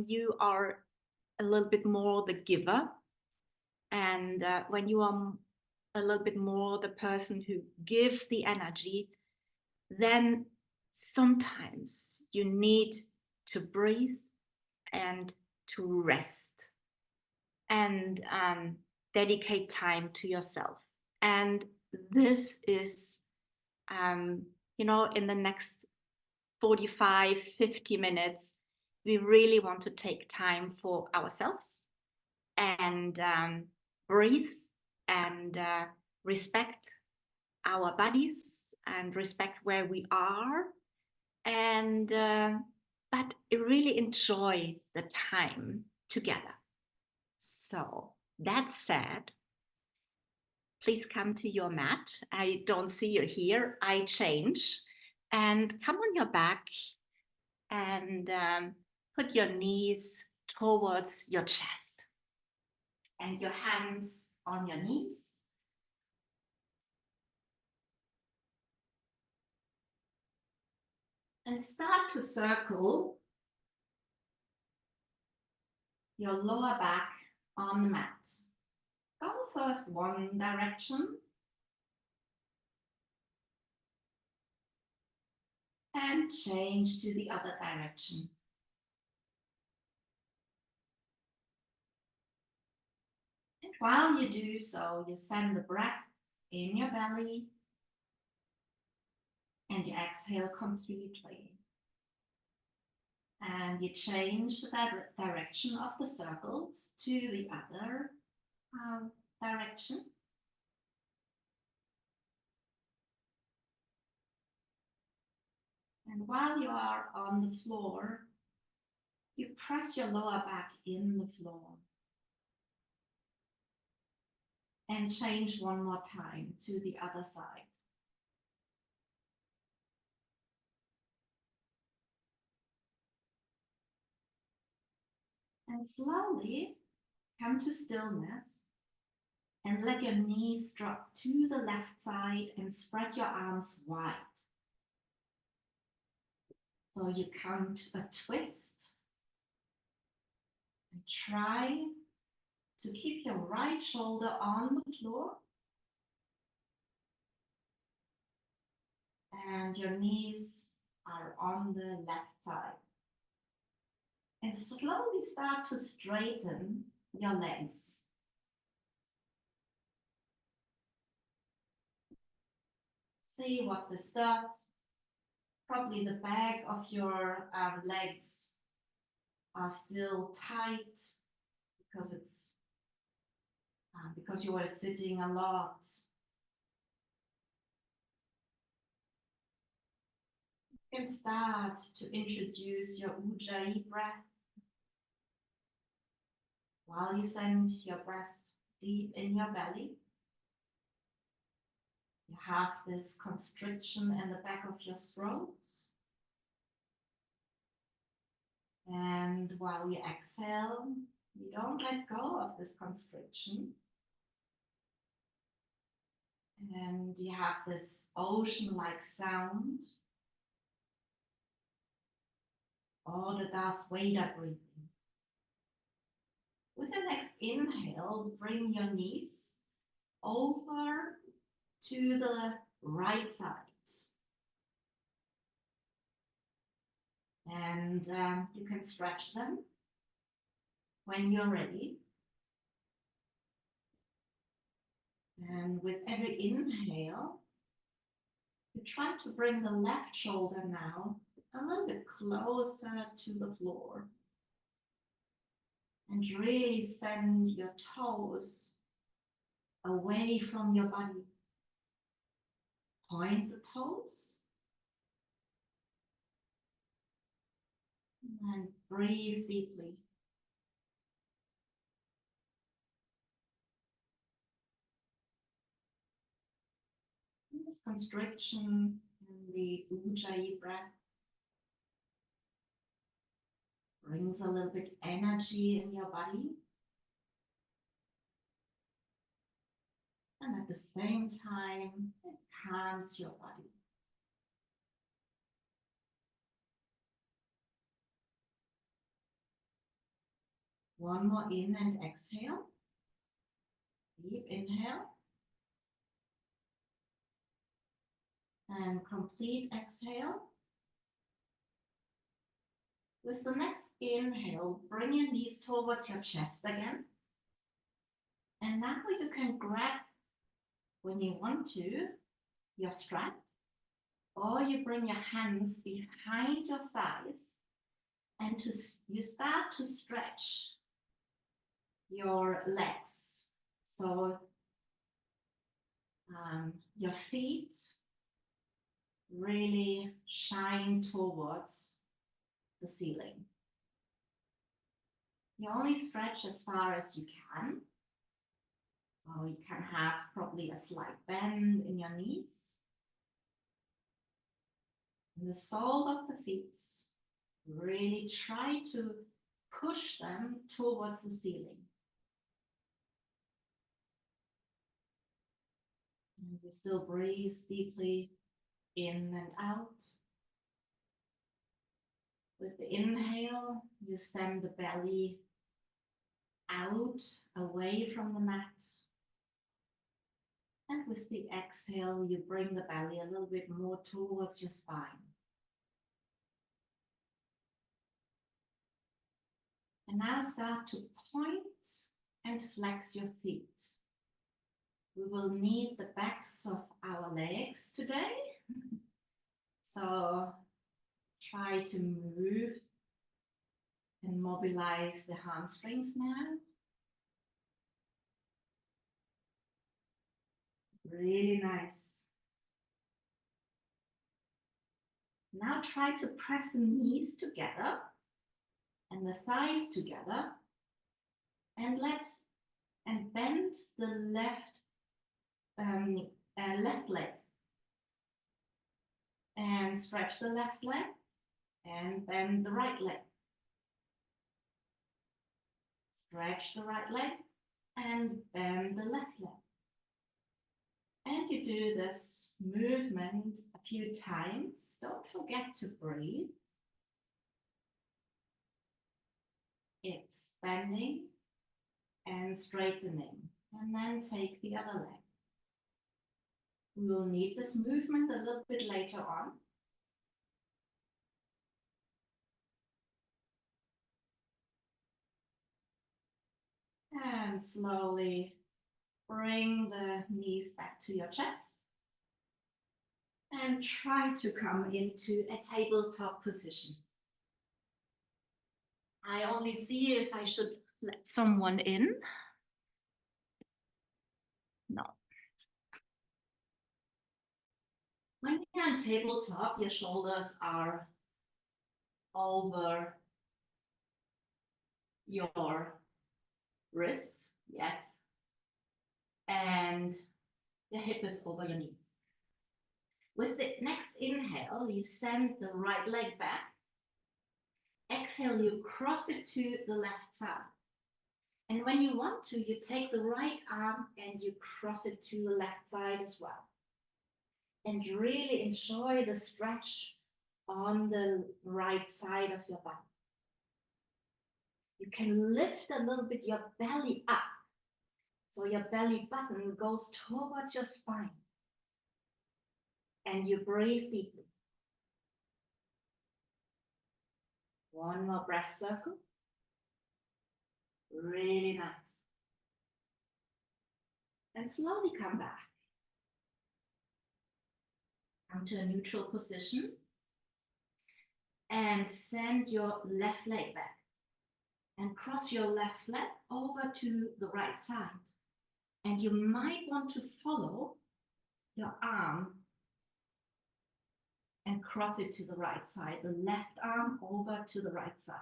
you are a little bit more the giver, and when you are a little bit more the person who gives the energy, then sometimes you need to breathe and to rest and dedicate time to yourself. And this is, you know, in the next 45, 50 minutes, we really want to take time for ourselves and breathe and respect our bodies and respect where we are, and but really enjoy the time together. So that said, please come to your mat. I don't see you here. I change, and come on your back and put your knees towards your chest and your hands on your knees. And start to circle your lower back on the mat. Go first one direction and change to the other direction. And while you do so, you send the breath in your belly and you exhale completely. And you change the direction of the circles to the other direction. And while you are on the floor, you press your lower back in the floor. And change one more time to the other side. And slowly come to stillness and let your knees drop to the left side and spread your arms wide. So you come to a twist and try to keep your right shoulder on the floor and your knees are on the left side. And slowly start to straighten your legs. See what this does. Probably the back of your legs are still tight because you were sitting a lot. You can start to introduce your Ujjayi breath while you send your breath deep in your belly. You have this constriction in the back of your throat. And while you exhale, you don't let go of this constriction. And you have this ocean-like sound, or the Darth Vader breathing. With the next inhale, bring your knees over to the right side. And you can stretch them when you're ready. And with every inhale, you try to bring the left shoulder now a little bit closer to the floor. And really send your toes away from your body. Point the toes. And breathe deeply. This constriction in the Ujjayi breath brings a little bit energy in your body. And at the same time, it calms your body. One more in and exhale. Deep inhale. And complete exhale. With the next inhale, bring your knees towards your chest again. And now you can grab, when you want to, your strap, or you bring your hands behind your thighs and you start to stretch your legs. So your feet really shine towards the ceiling. You only stretch as far as you can. So you can have probably a slight bend in your knees. And the sole of the feet, really try to push them towards the ceiling. And you still breathe deeply in and out. With the inhale, you send the belly out, away from the mat. And with the exhale, you bring the belly a little bit more towards your spine. And now start to point and flex your feet. We will need the backs of our legs today. So try to move and mobilize the hamstrings now. Really nice. Now try to press the knees together and the thighs together and bend the left leg and stretch the left leg and bend the right leg. Stretch the right leg and bend the left leg. And you do this movement a few times. Don't forget to breathe. It's bending and straightening. And then take the other leg. We will need this movement a little bit later on. And slowly bring the knees back to your chest. And try to come into a tabletop position. I only see if I should let someone in. No. When you're on tabletop, your shoulders are over your wrists, yes. And your hip is over your knees. With the next inhale, you send the right leg back. Exhale, you cross it to the left side. And when you want to, you take the right arm and you cross it to the left side as well. And really enjoy the stretch on the right side of your body. You can lift a little bit your belly up. So your belly button goes towards your spine. And you breathe deeply. One more breath circle. Really nice. And slowly come back. Come to a neutral position. And send your left leg back. And cross your left leg over to the right side. And you might want to follow your arm and cross it to the right side. The left arm over to the right side.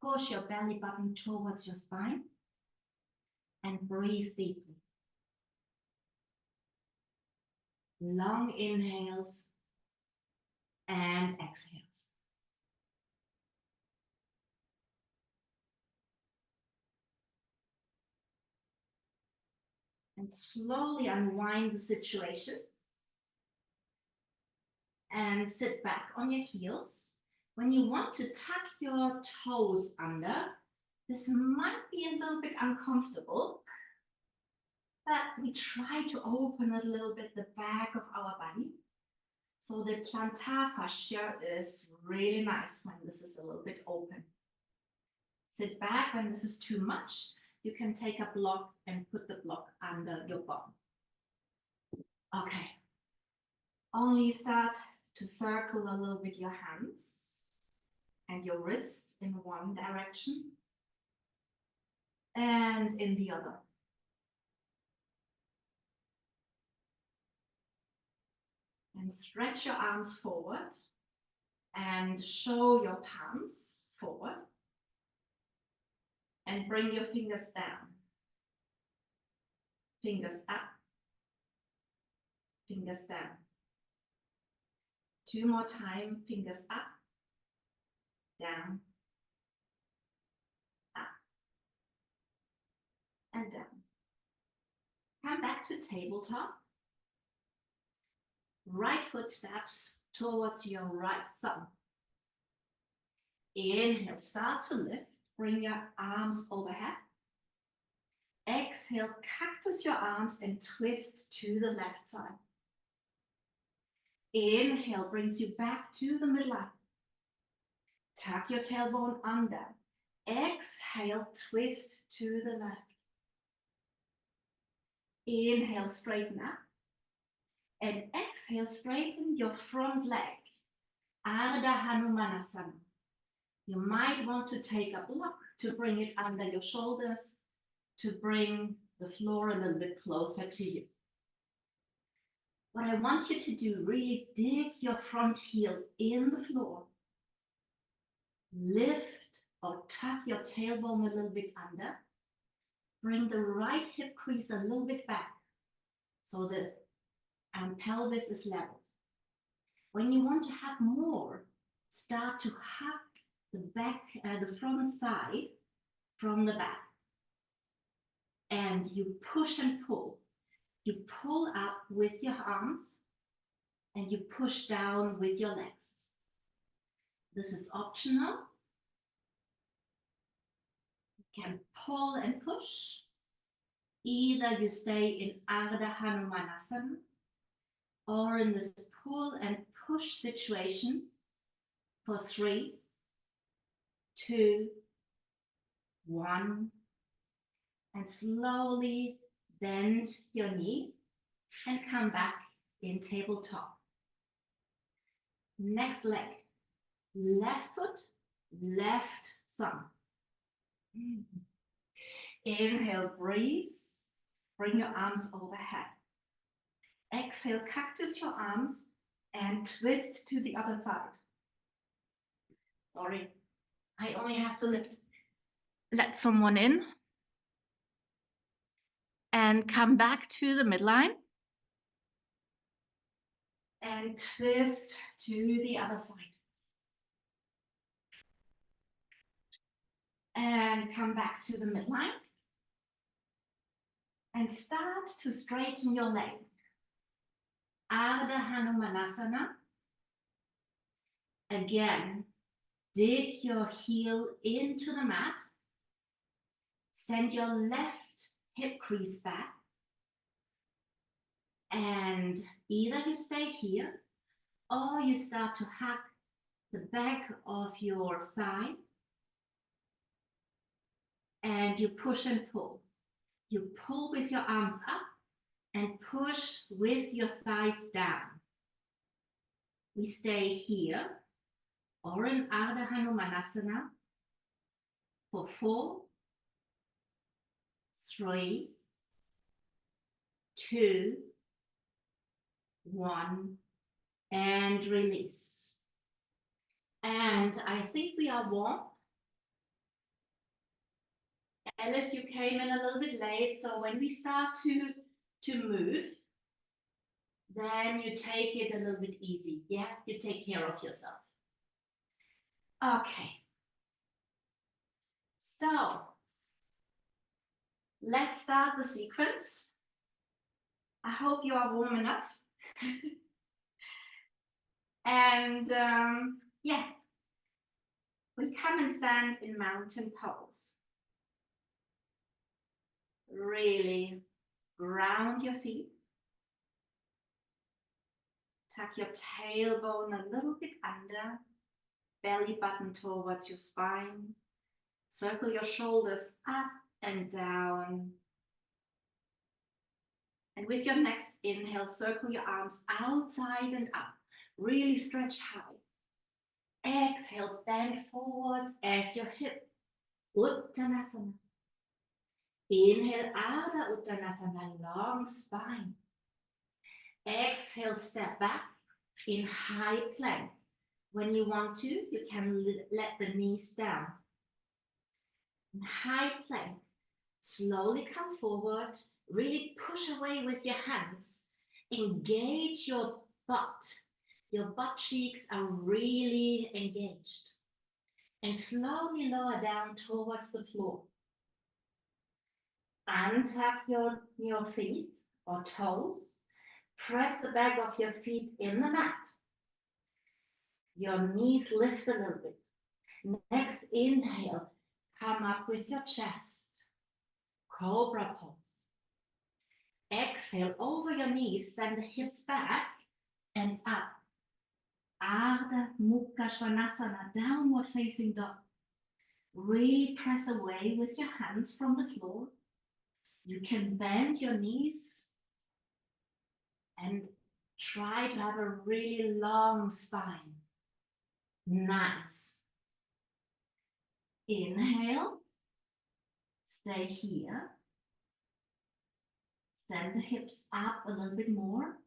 Push your belly button towards your spine and breathe deeply. Long inhales and exhales. And slowly unwind the situation. And sit back on your heels. When you want to tuck your toes under, this might be a little bit uncomfortable, but we try to open a little bit the back of our body. So the plantar fascia is really nice when this is a little bit open. Sit back when this is too much. You can take a block and put the block under your bum. Okay. Only start to circle a little bit your hands and your wrists in one direction and in the other. And stretch your arms forward and show your palms forward. And bring your fingers down. Fingers up. Fingers down. 2 more times, fingers up, down, up, and down. Come back to tabletop. Right foot steps towards your right thumb. Inhale, start to lift. Bring your arms overhead. Exhale, cactus your arms and twist to the left side. Inhale brings you back to the midline. Tuck your tailbone under. Exhale, twist to the left. Inhale, straighten up. And exhale, straighten your front leg. Ardha Hanumanasana. You might want to take a block to bring it under your shoulders, to bring the floor a little bit closer to you. What I want you to do, really dig your front heel in the floor. Lift or tuck your tailbone a little bit under. Bring the right hip crease a little bit back so the pelvis is level. When you want to have more, start to hug the front thigh from the back. And you push and pull. You pull up with your arms and you push down with your legs. This is optional. You can pull and push. Either you stay in Ardha Hanumanasana or in this pull and push situation for 3, 2, 1. And slowly bend your knee and come back in tabletop. Next leg, left foot, left thumb. Inhale, breathe. Bring your arms overhead. Exhale, cactus your arms and twist to the other side. Sorry, I only have to lift. Let someone in. And come back to the midline. And twist to the other side. And come back to the midline. And start to straighten your leg. Ardha Hanumanasana. Again, dig your heel into the mat. Send your left hip crease back. And either you stay here or you start to hug the back of your thigh. And you push and pull. You pull with your arms up and push with your thighs down. We stay here or in Ardha Hanumanasana for 4, 3, 2, 1, and release. And I think we are warm. Alice, you came in a little bit late, so when we start to move, then you take it a little bit easy. Yeah, you take care of yourself. Okay. So let's start the sequence. I hope you are warm enough. And yeah, We come and stand in mountain pose. Really ground your feet. Tuck your tailbone a little bit under, belly button towards your spine. Circle your shoulders up and down. And with your next inhale, circle your arms outside and up. Really stretch high. Exhale, bend forwards at your hip. Uttanasana. Inhale, Ardha Uttanasana, long spine. Exhale, step back in high plank. When you want to, you can let the knees down. In high plank, slowly come forward. Really push away with your hands. Engage your butt. Your butt cheeks are really engaged. And slowly lower down towards the floor. Untuck your feet or toes. Press the back of your feet in the mat. Your knees lift a little bit. Next inhale, come up with your chest. Cobra pose. Exhale over your knees, send the hips back and up. Ardha Mukha Svanasana, downward facing dog. Really press away with your hands from the floor. You can bend your knees and try to have a really long spine. Nice. Inhale. Stay here. Send the hips up a little bit more.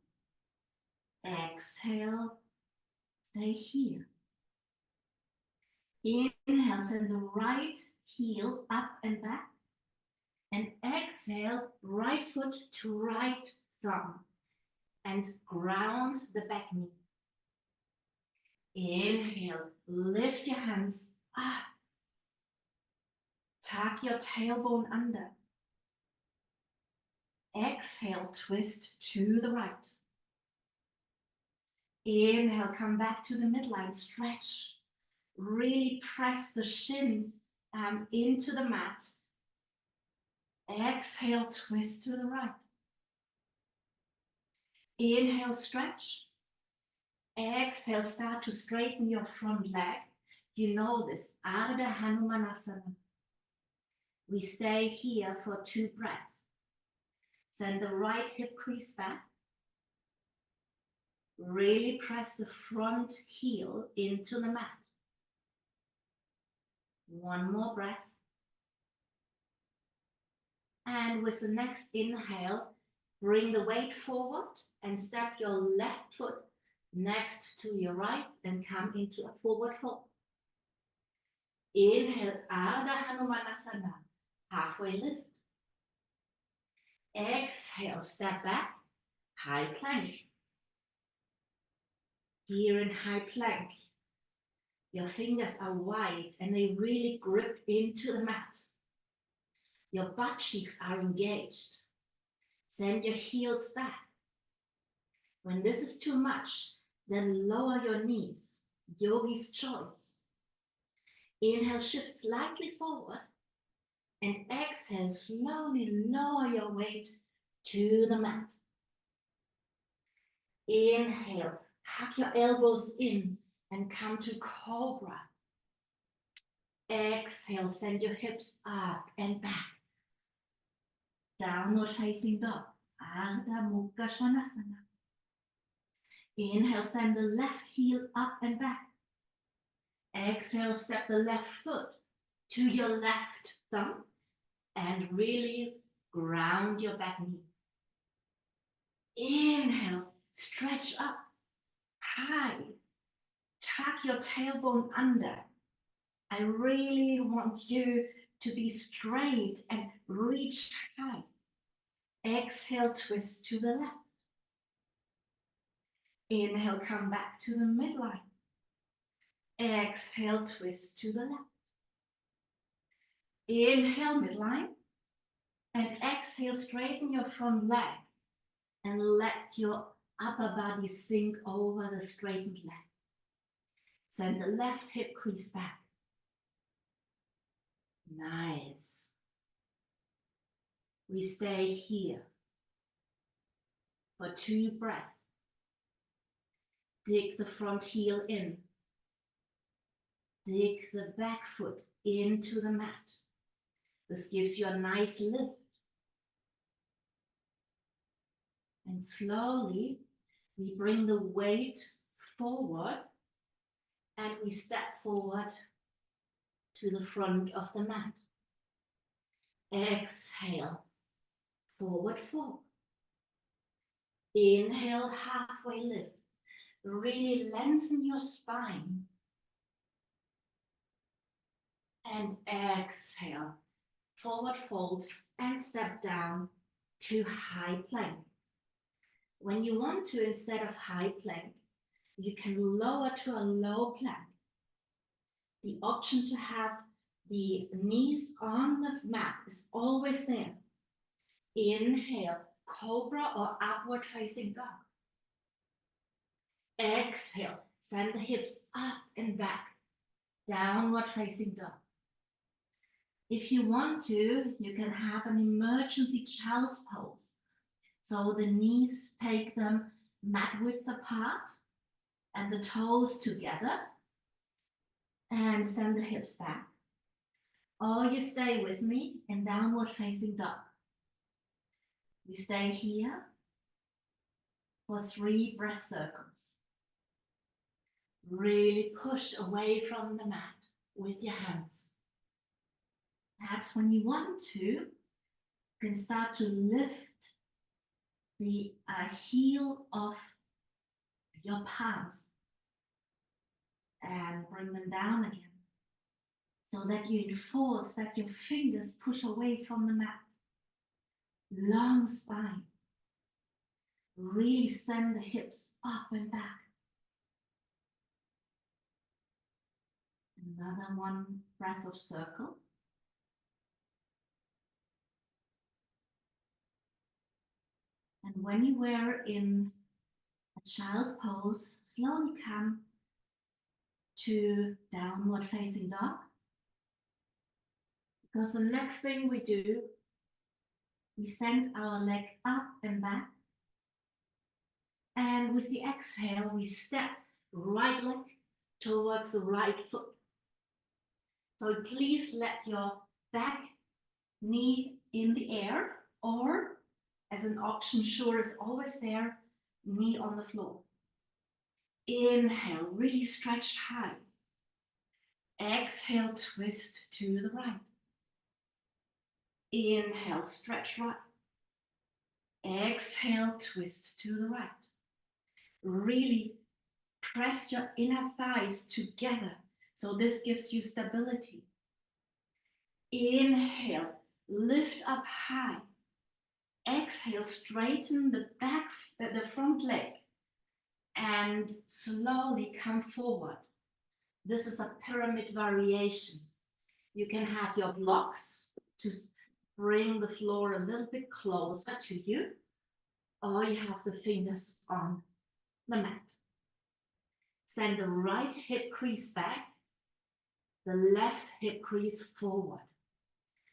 Exhale. Stay here. Inhale, send the right heel up and back. And exhale, right foot to right thumb. And ground the back knee. Inhale, lift your hands up. Tuck your tailbone under. Exhale, twist to the right. Inhale, come back to the midline, stretch. Really press the shin into the mat. Exhale, twist to the right. Inhale, stretch. Exhale, start to straighten your front leg. You know this, Ardha Hanumanasana. We stay here for 2 breaths. Send the right hip crease back. Really press the front heel into the mat. 1 more breath. And with the next inhale, bring the weight forward and step your left foot next to your right and come into a forward fold. Inhale, Ardha Hanumanasana, halfway lift. Exhale, step back, high plank. Here in high plank, your fingers are wide and they really grip into the mat. Your butt cheeks are engaged. Send your heels back. When this is too much, then lower your knees, yogi's choice. Inhale, shift slightly forward, and exhale, slowly lower your weight to the mat. Inhale, hug your elbows in and come to cobra. Exhale, send your hips up and back. Downward facing dog, Ardha Mukha Svanasana. Inhale, send the left heel up and back. Exhale, step the left foot to your left thumb and really ground your back knee. Inhale, stretch up high. Tuck your tailbone under. I really want you to be straight and reach high. Exhale, twist to the left. Inhale, come back to the midline. Exhale, twist to the left. Inhale, midline. And exhale, straighten your front leg. And let your upper body sink over the straightened leg. Send the left hip crease back. Nice. We stay here for 2 breaths. Dig the front heel in. Dig the back foot into the mat. This gives you a nice lift. And slowly we bring the weight forward and we step forward to the front of the mat. Exhale, forward fold. Inhale, halfway lift. Really lengthen your spine. And exhale, forward fold and step down to high plank. When you want to, instead of high plank, you can lower to a low plank. The option to have the knees on the mat is always there. Inhale, cobra or upward facing dog. Exhale, send the hips up and back, downward facing dog. If you want to, you can have an emergency child's pose. So the knees take them mat width apart and the toes together and send the hips back. Or you stay with me in downward facing dog. We stay here for 3 breath circles. Really push away from the mat with your hands. Perhaps when you want to, you can start to lift the heel of your palms and bring them down again, so that you enforce that your fingers push away from the mat. Long spine. Really send the hips up and back. Another 1 breath of circle. And when you were in a child pose, slowly come to downward facing dog. Because the next thing we do, we send our leg up and back. And with the exhale, we step right leg towards the right foot. So please let your back knee in the air, or as an option, sure is always there, knee on the floor. Inhale, really stretch high. Exhale, twist to the right. Inhale, stretch right. Exhale, twist to the right. Really press your inner thighs together. So this gives you stability. Inhale, lift up high. Exhale, straighten the front leg and slowly come forward. This is a pyramid variation. You can have your blocks to bring the floor a little bit closer to you, or you have the fingers on the mat. Send the right hip crease back, the left hip crease forward.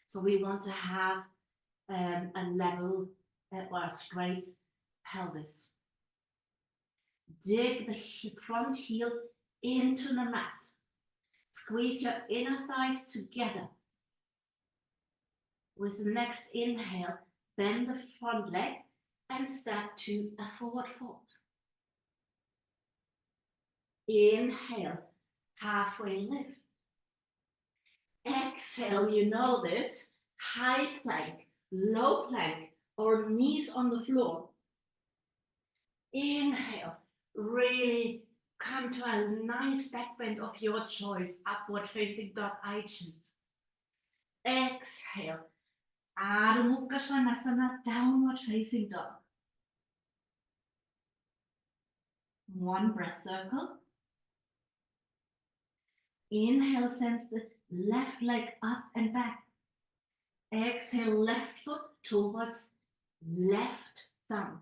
So we want to have a level or a straight pelvis. Dig the front heel into the mat. Squeeze your inner thighs together. With the next inhale, bend the front leg and step to a forward fold. Inhale, halfway lift. Exhale, you know this, high plank, low plank, or knees on the floor. Inhale, really come to a nice back bend of your choice, upward facing dog, I choose. Exhale, Adho Mukha Svanasana, downward facing dog. 1 breath circle. Inhale, sends the left leg up and back. Exhale, left foot towards left thumb.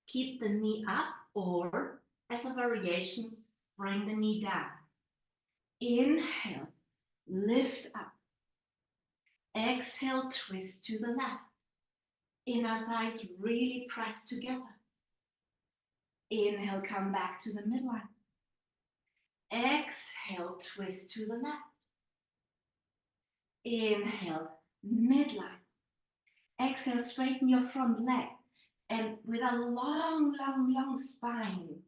Keep the knee up, or as a variation, bring the knee down. Inhale, lift up. Exhale, twist to the left. Inner thighs really press together. Inhale, come back to the midline. Exhale, twist to the left. Inhale, midline. Exhale, straighten your front leg. And with a long, long, long spine,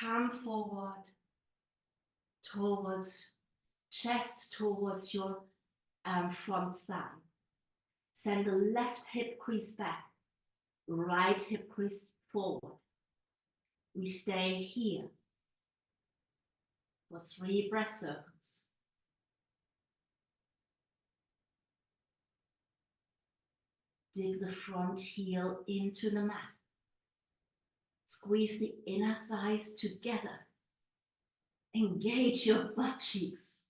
come forward towards chest, towards your front thigh. Send the left hip crease back, right hip crease forward. We stay here for 3 breath circles. Dig the front heel into the mat. Squeeze the inner thighs together. Engage your butt cheeks.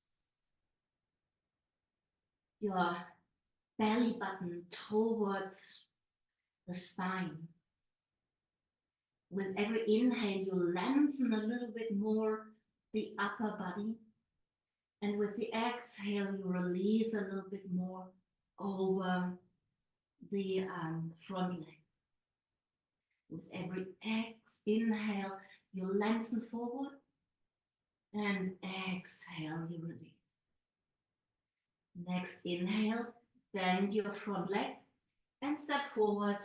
Your belly button towards the spine. With every inhale, you lengthen a little bit more the upper body. And with the exhale, you release a little bit more over the front leg. With every inhale, you lengthen forward, and exhale, you release. Next inhale, bend your front leg and step forward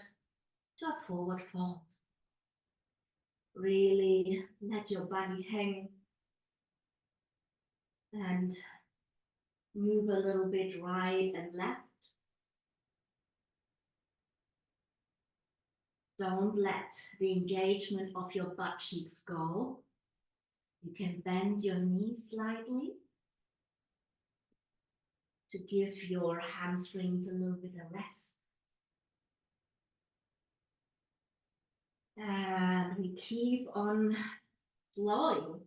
to a forward fold. Really let your body hang and move a little bit right and left. Don't let the engagement of your butt cheeks go. You can bend your knees slightly to give your hamstrings a little bit of rest. And we keep on flowing.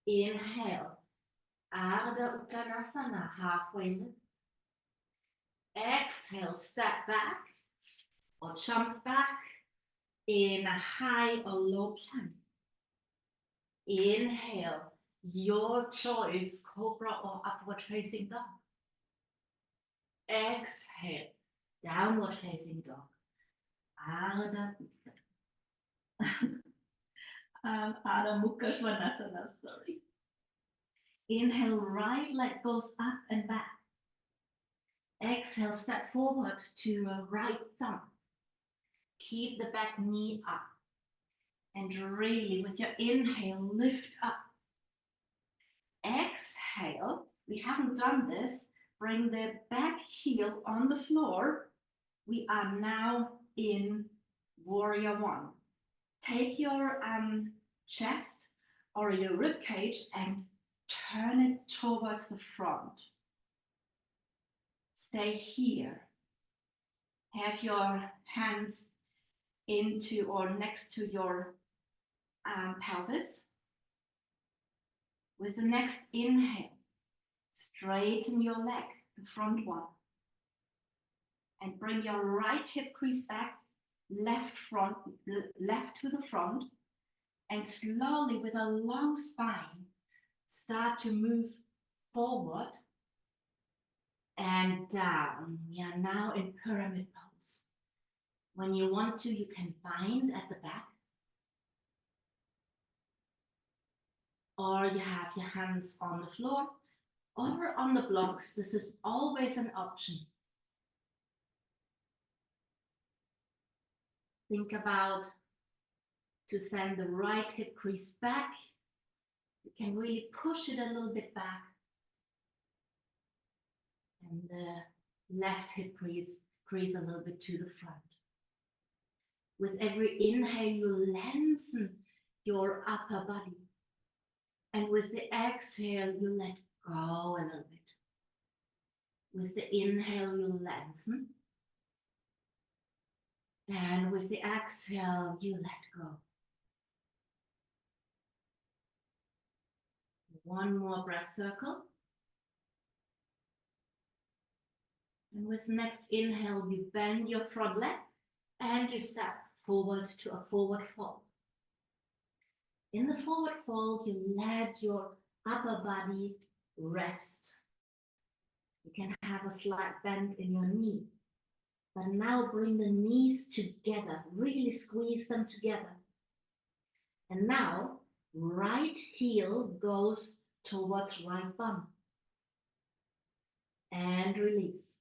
Inhale, Ardha Uttanasana, halfway lift. Exhale, step back or jump back in a high or low plank. Inhale, your choice, cobra or upward facing dog. Exhale, downward facing dog. Ardha Mukha Svanasana, sorry. Inhale, right leg goes up and back. Exhale, step forward to a right thumb. Keep the back knee up. And really, with your inhale, lift up. Exhale, we haven't done this. Bring the back heel on the floor. We are now in Warrior One. Take your chest or your rib cage and turn it towards the front. Stay here. Have your hands into or next to your pelvis. With the next inhale, straighten your leg, the front one. And bring your right hip crease back, left to the front. And slowly, with a long spine, start to move forward and down. We are now in pyramid pose. When you want to, you can bind at the back. Or you have your hands on the floor or on the blocks. This is always an option. Think about to send the right hip crease back. You can really push it a little bit back. And the left hip crease a little bit to the front. With every inhale, you lengthen your upper body. And with the exhale, you let go a little bit. With the inhale, you lengthen. And with the exhale, you let go. One more breath circle. And with the next inhale, you bend your front leg and you step forward to a forward fold. In the forward fold, you let your upper body rest. You can have a slight bend in your knee. But now bring the knees together, really squeeze them together. And now right heel goes towards right bum. And release.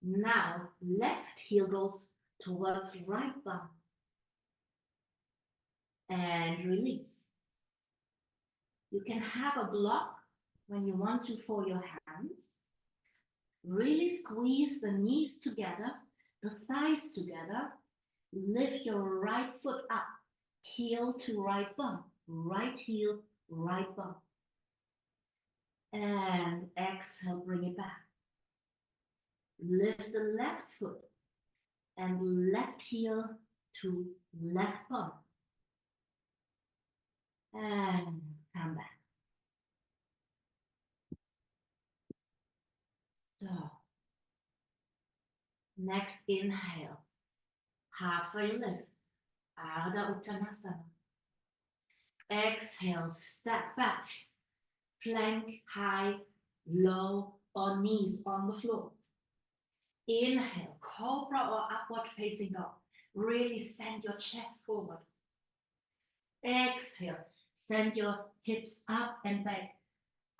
Now left heel goes towards right bum. And release. You can have a block when you want to for your hands. Really squeeze the knees together, the thighs together. Lift your right foot up, heel to right bum, right heel, right bum. And exhale, bring it back. Lift the left foot and left heel to left bum. And come back. So, next inhale, halfway lift, Ardha Uttanasana. Exhale, step back, plank, high, low, or knees on the floor. Inhale, cobra or upward facing dog. Really send your chest forward. Exhale, send your hips up and back.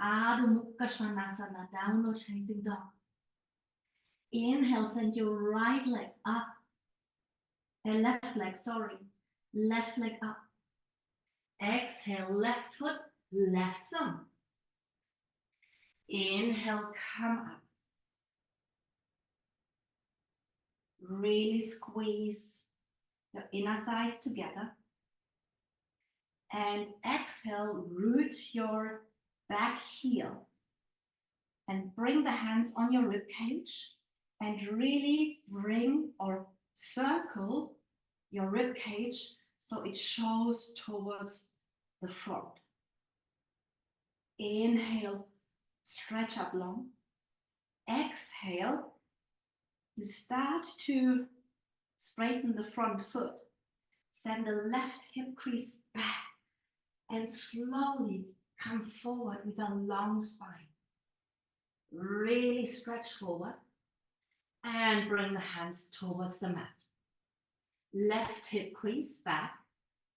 Adho Mukha Svanasana, downward facing dog. Inhale, send your right leg up. And left leg up. Exhale, left foot, left thumb. Inhale, come up. Really squeeze your inner thighs together. And exhale, root your back heel. And bring the hands on your rib cage. And really bring or circle your rib cage so it shows towards the front. Inhale, stretch up long. Exhale, you start to straighten the front foot. Send the left hip crease back and slowly come forward with a long spine. Really stretch forward and bring the hands towards the mat. Left hip crease back,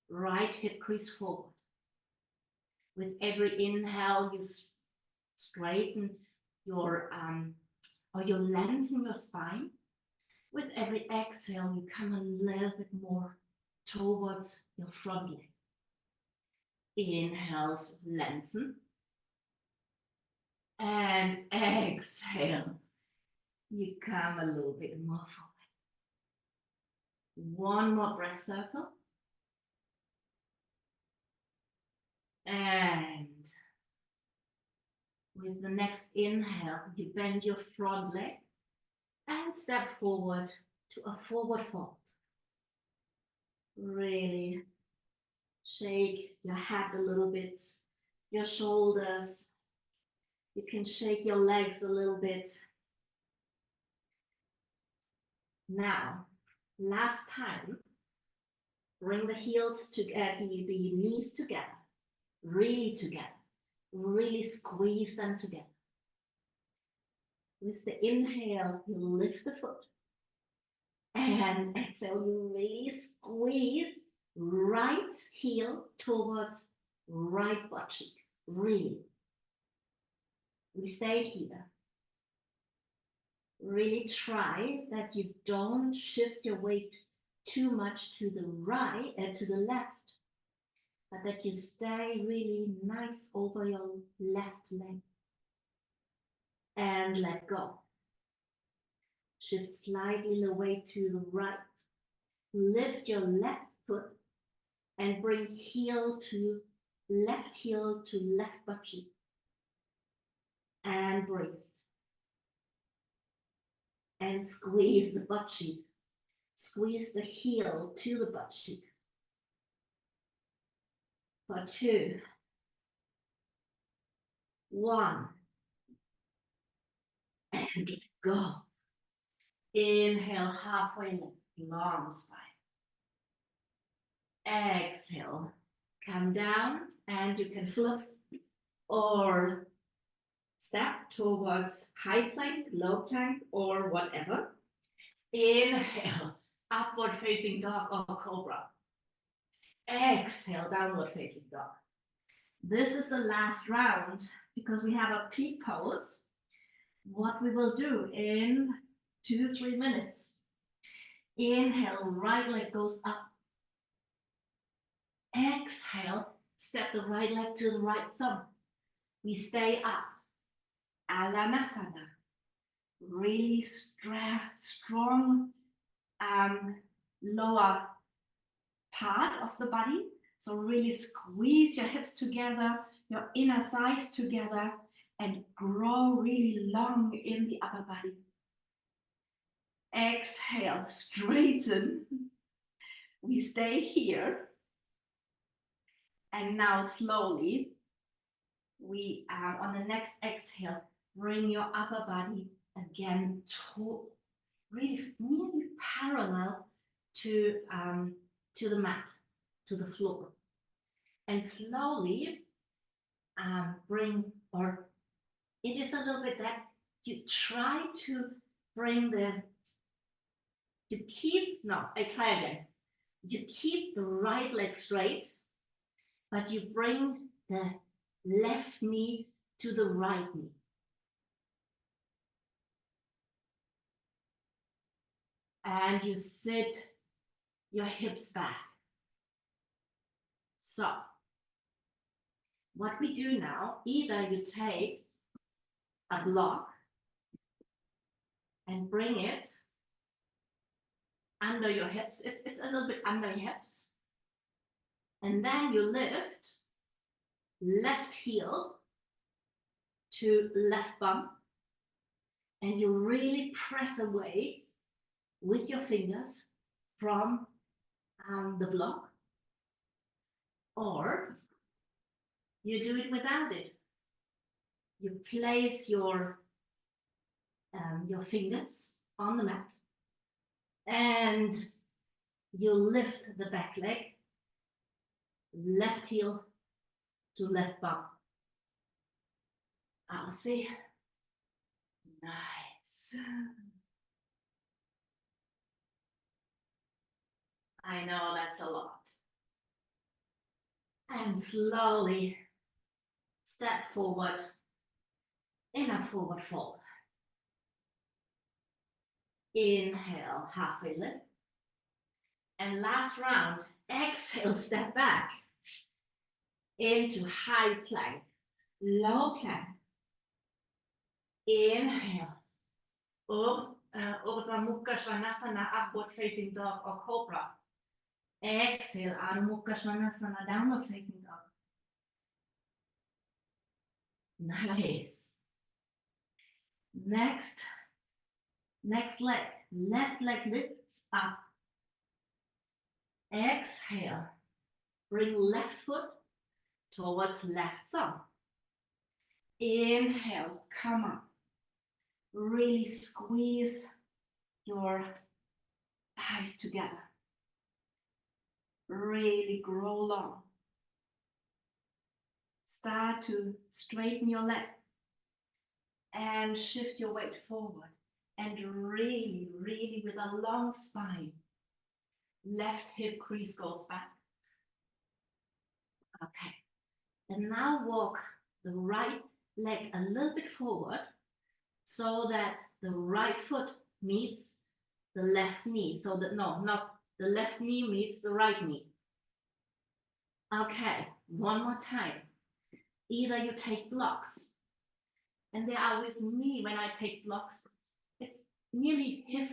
right hip crease forward. With every inhale, you straighten your or you lengthen your spine. With every exhale, you come a little bit more towards your front leg. Inhales, lengthen. And exhale, you come a little bit more forward. One more breath circle. And with the next inhale, you bend your front leg and step forward to a forward fold. Really shake your head a little bit, your shoulders. You can shake your legs a little bit. Now, last time, bring the heels together, the knees together, really squeeze them together. With the inhale, you lift the foot. And exhale, you really squeeze right heel towards right butt cheek. Really. We stay here. Really try that you don't shift your weight too much to the right and to the left, but that you stay really nice over your left leg. And let go. Shift slightly the weight to the right. Lift your left foot and bring left heel to left butt cheek. And breathe. And squeeze the butt cheek. Squeeze the heel to the butt cheek. For 2, 1. And let go. Inhale, halfway lift, long spine. Exhale, come down and you can flip or step towards high plank, low plank, or whatever. Inhale, upward facing dog or cobra. Exhale, downward facing dog. This is the last round because we have a peak pose. What we will do in 2-3 minutes. Inhale, right leg goes up. Exhale, step the right leg to the right thumb. We stay up. Alanasana. Really strong lower part of the body. So really squeeze your hips together, your inner thighs together, and grow really long in the upper body. Exhale, straighten. We stay here. And now slowly, we on the next exhale, bring your upper body again to really nearly parallel to the mat, to the floor. And slowly bring, or it is a little bit that you try to bring you keep the right leg straight, but you bring the left knee to the right knee. And you sit your hips back. So, what we do now, either you take a block and bring it under your hips. It's a little bit under your hips. And then you lift left heel to left bum. And you really press away with your fingers from the block. Or you do it without it. You place your fingers on the mat and you lift the back leg, left heel to left bum. I'll see. Nice. I know that's a lot. And slowly step forward in a forward fold. Inhale, halfway lift. And last round, exhale, step back into high plank, low plank. Inhale, Urdhva Mukha Svanasana, upward facing dog or cobra. Exhale, Adho Mukha Svanasana, downward facing dog. Nice. Next leg, left leg lifts up. Exhale, bring left foot towards left thumb. Inhale, come up. Really squeeze your thighs together. Really grow long. Start to straighten your leg and shift your weight forward. And really, really with a long spine. Left hip crease goes back. Okay. And now walk the right leg a little bit forward so that the right foot meets the left knee. So that, no, not the left knee meets the right knee. Okay, one more time. Either you take blocks, and they are with me when I take blocks. It's nearly hip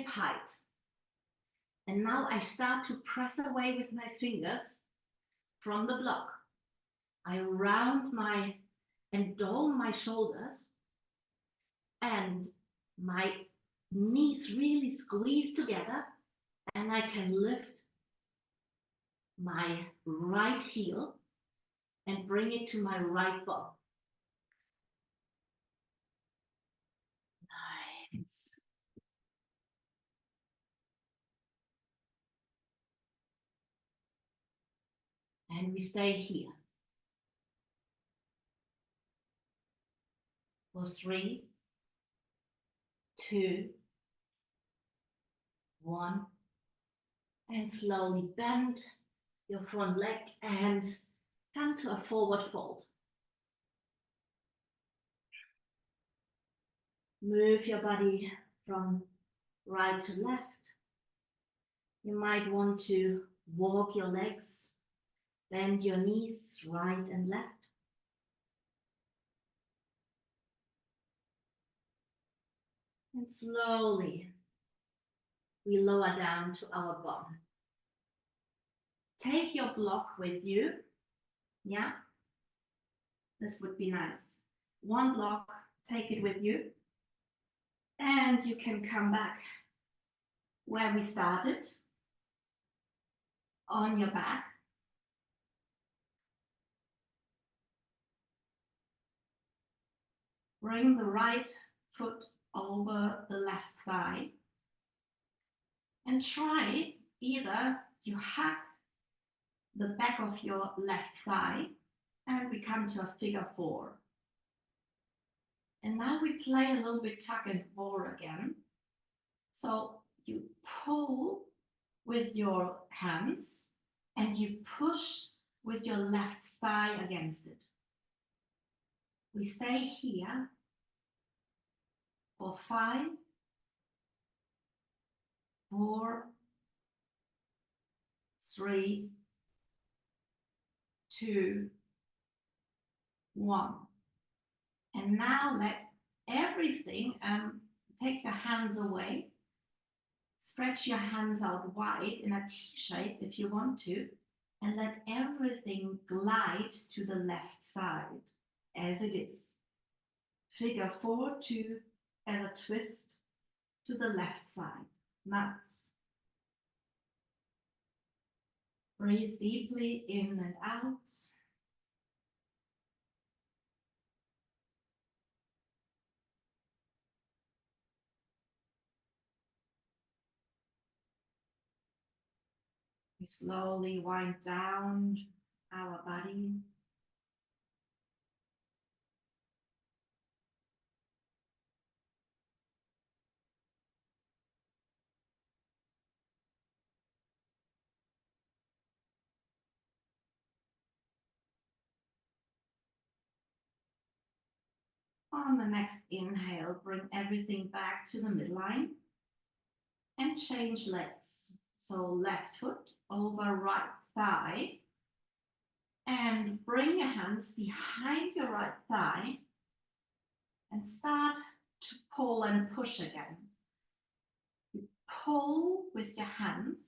height. And now I start to press away with my fingers from the block. I round and dome my shoulders, and my knees really squeeze together, and I can lift my right heel and bring it to my right bum. Nice. And we stay here. for 3, 2, 1. And slowly bend your front leg and come to a forward fold. Move your body from right to left. You might want to walk your legs, bend your knees right and left. And slowly we lower down to our bum. Take your block with you. Yeah, this would be nice. One block, take it with you. And you can come back where we started, on your back. Bring the right foot over the left thigh. And try either you hug the back of your left thigh and we come to a figure 4. And now we play a little bit tug and pull again. So you pull with your hands and you push with your left thigh against it. We stay here for 5, 4, 3, 2, 1. And now let everything, take your hands away. Stretch your hands out wide in a T shape if you want to, and let everything glide to the left side as it is. Figure 4, 2 as a twist to the left side. Nice. Breathe deeply in and out. We slowly wind down our body. On the next inhale, bring everything back to the midline and change legs. So left foot over right thigh and bring your hands behind your right thigh and start to pull and push again. You pull with your hands.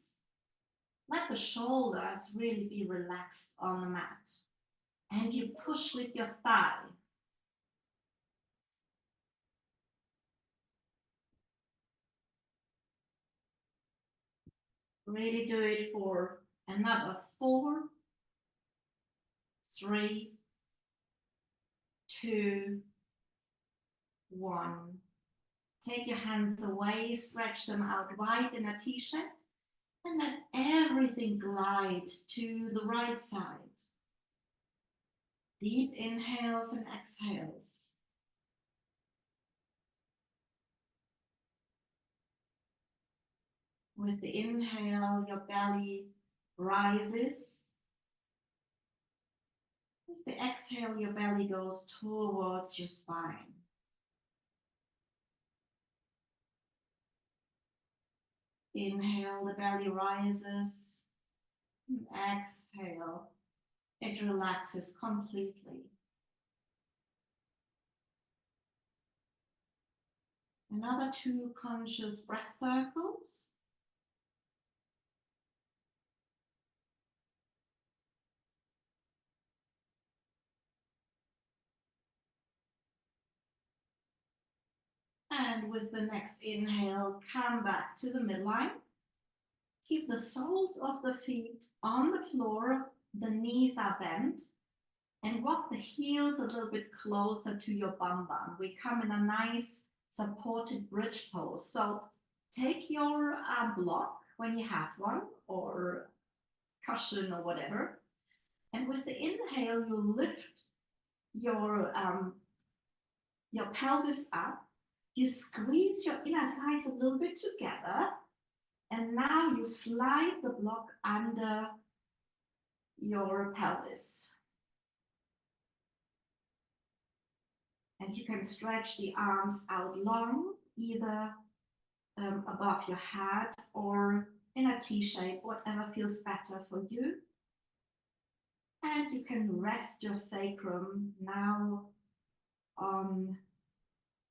Let the shoulders really be relaxed on the mat. And you push with your thigh. Really do it for another 4, 3, 2, 1. Take your hands away, stretch them out wide in a T shape, and let everything glide to the right side. Deep inhales and exhales. With the inhale, your belly rises. With the exhale, your belly goes towards your spine. Inhale, the belly rises. And exhale, it relaxes completely. Another 2 conscious breath circles. And with the next inhale, come back to the midline. Keep the soles of the feet on the floor, the knees are bent, and walk the heels a little bit closer to your bum bum. We come in a nice supported bridge pose. So take your block when you have one, or cushion or whatever. And with the inhale, you lift your your pelvis up. You squeeze your inner thighs a little bit together. And now you slide the block under your pelvis. And you can stretch the arms out long, either above your head or in a T shape, whatever feels better for you. And you can rest your sacrum now on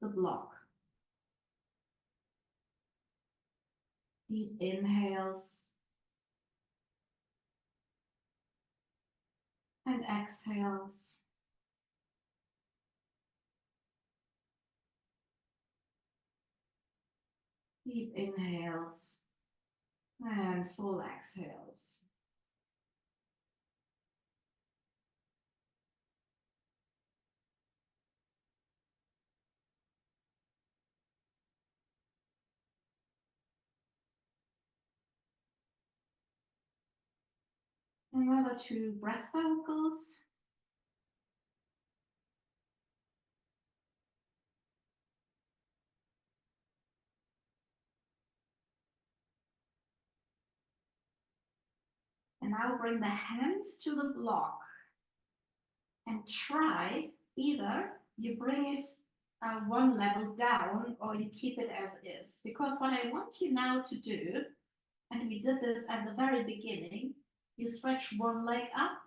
the block. Deep inhales and exhales. Deep inhales and full exhales. Another 2 breath cycles. And now bring the hands to the block and try either you bring it one level down or you keep it as is. Because what I want you now to do, and we did this at the very beginning, you stretch one leg up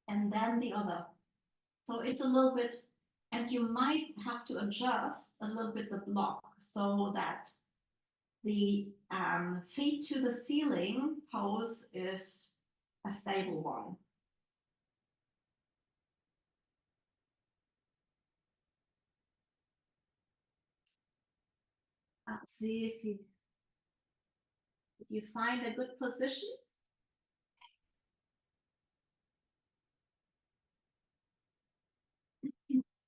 and then the other. So it's a little bit, and you might have to adjust a little bit the block so that the feet to the ceiling pose is a stable one. Let's see if you find a good position.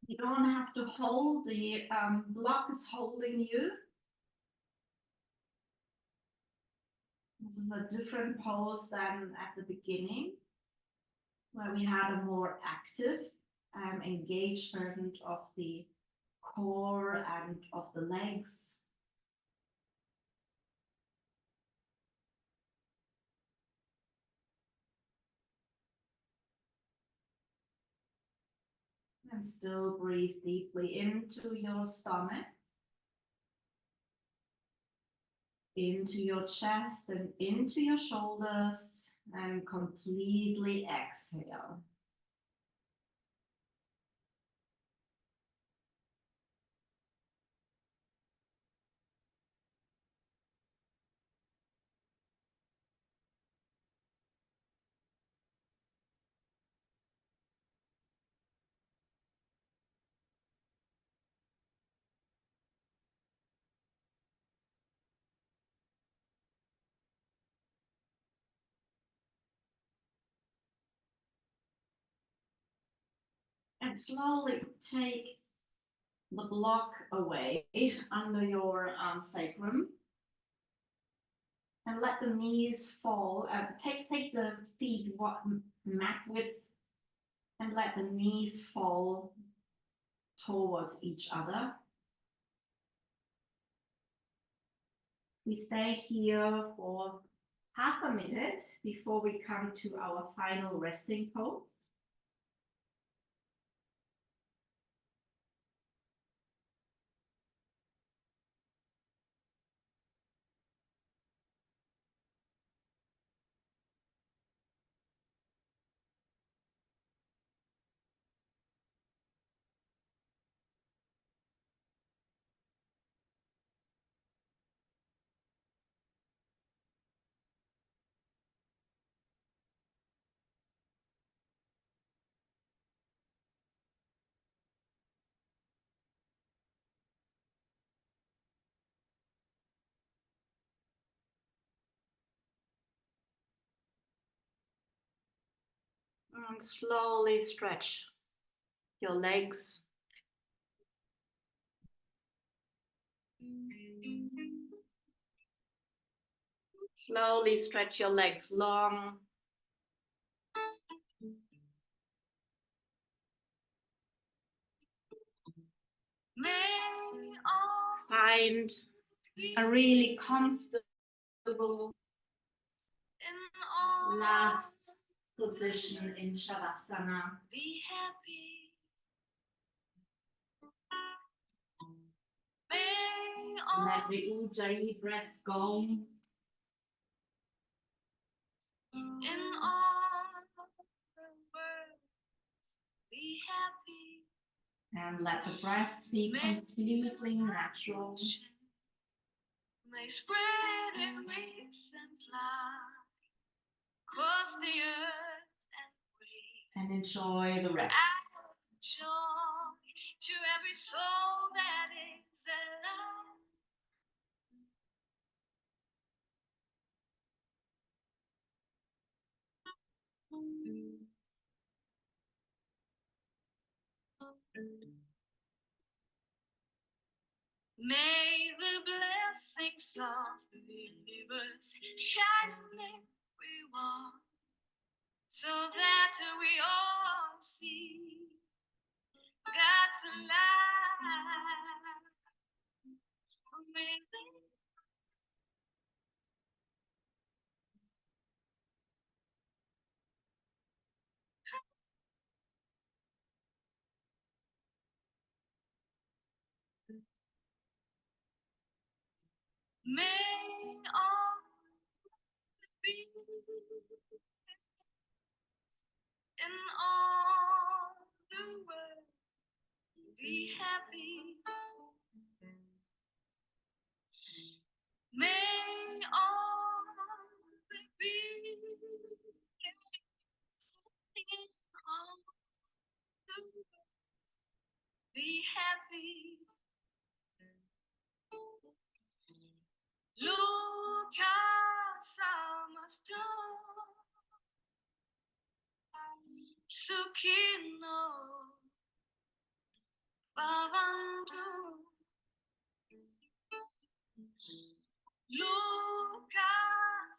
You don't have to hold, the block is holding you. This is a different pose than at the beginning, where we had a more active engagement of the core and of the legs. And still breathe deeply into your stomach, into your chest and into your shoulders, and completely exhale. And slowly take the block away under your sacrum. And let the knees fall. Take the feet mat width and let the knees fall towards each other. We stay here for half a minute before we come to our final resting pose. And slowly stretch your legs. Slowly stretch your legs long. Find a really comfortable last position in Shavasana. Be happy. Let the Ujjayi breath go. In all the words, be happy. And let the breath be completely natural. May spread in wings and fly across the earth and breathe. And enjoy the rest. Joy to every soul that is alive. May the blessings of the universe shine on everyone, so that we all see God's light. May all be in all the world be happy. May all be in all the world be happy. Luca Samasta Sukino Bhavantu. Luca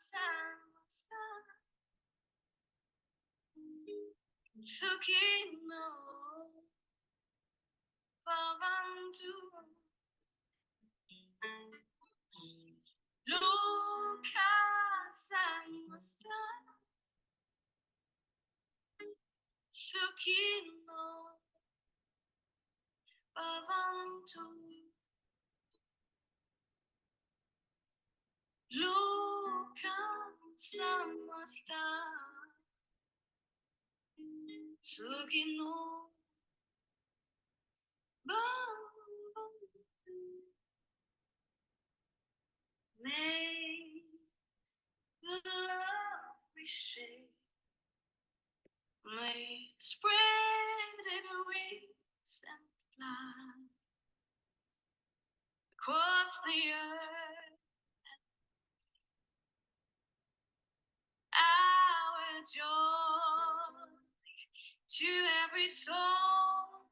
Samasta Sukino Bhavantu. Luca Samasta Sukino Bhavantu. Luca Samasta Sukino Bhavantu. May the love we share may spread in wings and fly across the earth. Our joy to every soul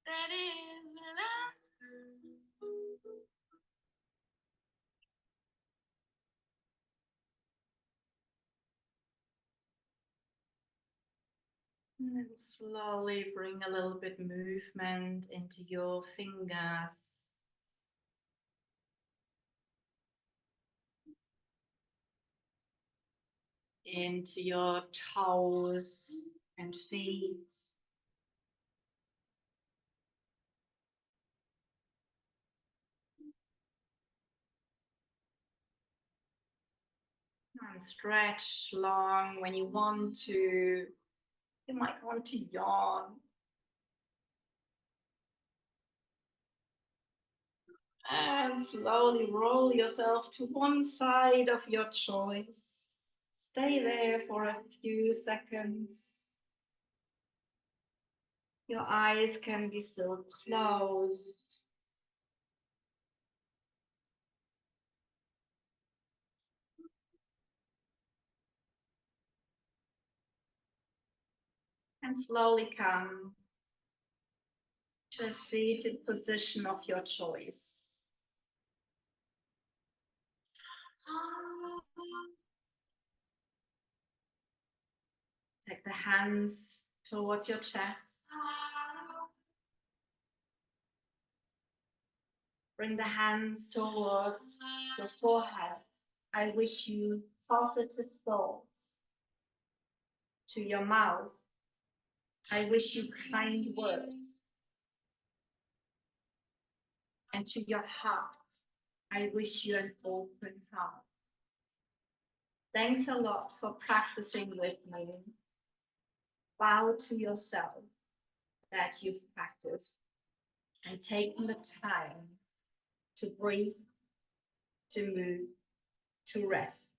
that is alive. And slowly bring a little bit movement into your fingers. Into your toes and feet. And stretch long when you want to. You might want to yawn. And slowly roll yourself to one side of your choice. Stay there for a few seconds. Your eyes can be still closed. And slowly come to a seated position of your choice. Take the hands towards your chest. Bring the hands towards your forehead. I wish you positive thoughts. To your mouth, I wish you kind words. And to your heart, I wish you an open heart. Thanks a lot for practicing with me. Bow to yourself that you've practiced and taken the time to breathe, to move, to rest.